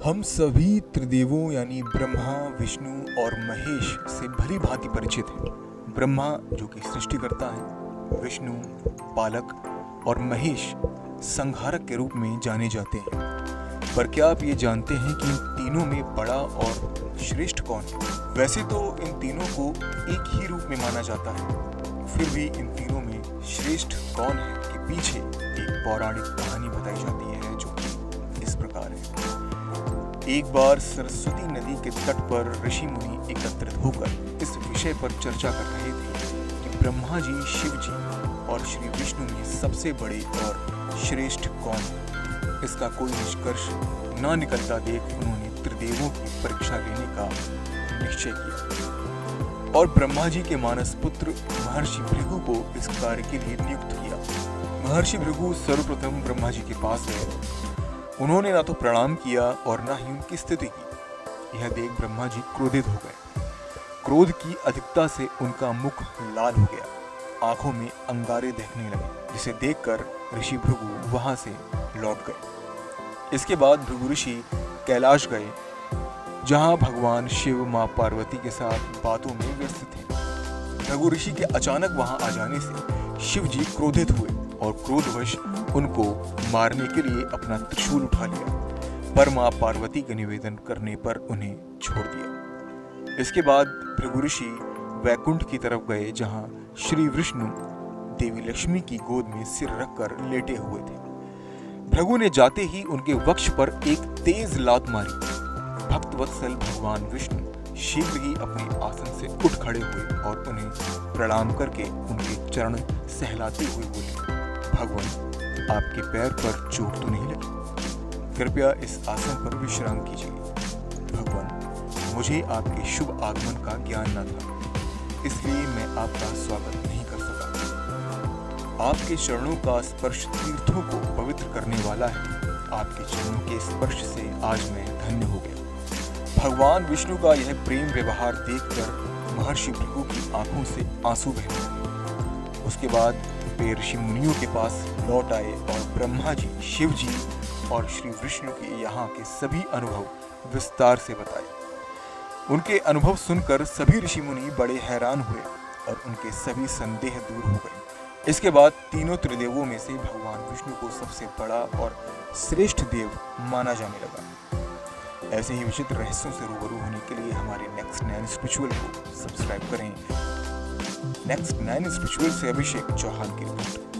हम सभी त्रिदेवों यानी ब्रह्मा, विष्णु और महेश से भली भांति परिचित हैं। ब्रह्मा जो कि सृष्टिकर्ता है, विष्णु पालक और महेश संहारक के रूप में जाने जाते हैं। पर क्या आप ये जानते हैं कि इन तीनों में बड़ा और श्रेष्ठ कौन है? वैसे तो इन तीनों को एक ही रूप में माना जाता है, फिर भी इन तीनों में श्रेष्ठ कौन है के पीछे एक पौराणिक कहानी बताई जाती है जो कि इस प्रकार है। एक बार सरस्वती नदी के तट पर ऋषि मुनि एकत्रित होकर इस विषय पर चर्चा कर रहे थे कि ब्रह्मा जी, शिव जी और श्री विष्णु में सबसे बड़े और श्रेष्ठ कौन है। इसका कोई निष्कर्ष न निकलता देख उन्होंने त्रिदेवों की परीक्षा लेने का निश्चय किया और ब्रह्मा जी के मानस पुत्र महर्षि भृगु को इस कार्य के लिए नियुक्त किया। महर्षि भृगु सर्वप्रथम ब्रह्मा जी के पास गए। उन्होंने ना तो प्रणाम किया और ना ही उनकी स्तुति की। यह देख ब्रह्मा जी क्रोधित हो गए। क्रोध की अधिकता से उनका मुख लाल हो गया, आंखों में अंगारे दहकने लगे, जिसे देखकर ऋषि भृगु वहां से लौट गए। इसके बाद भृगु ऋषि कैलाश गए, जहां भगवान शिव मां पार्वती के साथ बातों में व्यस्त थे। भृगु ऋषि के अचानक वहां आ जाने से शिव जी क्रोधित हुए और क्रोधवश उनको मारने के लिए अपना त्रिशूल उठा लिया, पर मां पार्वती के निवेदन करने पर उन्हें छोड़ दिया। इसके बाद भृगु ऋषि वैकुंठ की तरफ गए, जहां श्री विष्णु देवी लक्ष्मी की गोद में सिर रखकर लेटे हुए थे। भृगु ने जाते ही उनके वक्ष पर एक तेज लात मारी। भक्तवत्सल भगवान विष्णु शीघ्र ही अपने आसन से उठ खड़े हुए और उन्हें प्रणाम करके उनके चरण सहलाते हुए बोले, भगवान, आपके पैर पर चोट तो नहीं लगी? कृपया इस आसन पर विश्राम कीजिए। भगवान, मुझे आपके शुभ आगमन का ज्ञान न था, इसलिए मैं आपका स्वागत नहीं कर सका। आपके चरणों का स्पर्श तीर्थों को पवित्र करने वाला है। आपके चरणों के स्पर्श से आज मैं धन्य हो गया। भगवान विष्णु का यह प्रेम व्यवहार देखकर महर्षि भृगु की आंखों से आंसू बहने लगे। उसके बाद वे ऋषि मुनियों के पास लौट आए और ब्रह्मा जी, शिव जी और श्री विष्णु के यहाँ के सभी अनुभव विस्तार से बताए। उनके अनुभव सुनकर सभी ऋषि मुनि बड़े हैरान हुए और उनके सभी संदेह दूर हो गए। इसके बाद तीनों त्रिदेवों में से भगवान विष्णु को सबसे बड़ा और श्रेष्ठ देव माना जाने लगा। ऐसे ही विचित्र रहस्यों से रूबरू होने के लिए हमारे नेक्स्ट 9 स्पिरिचुअल को सब्सक्राइब करें। नेक्स्ट 9 स्पिरिचुअल से अभिषेक चौहान की रिपोर्ट।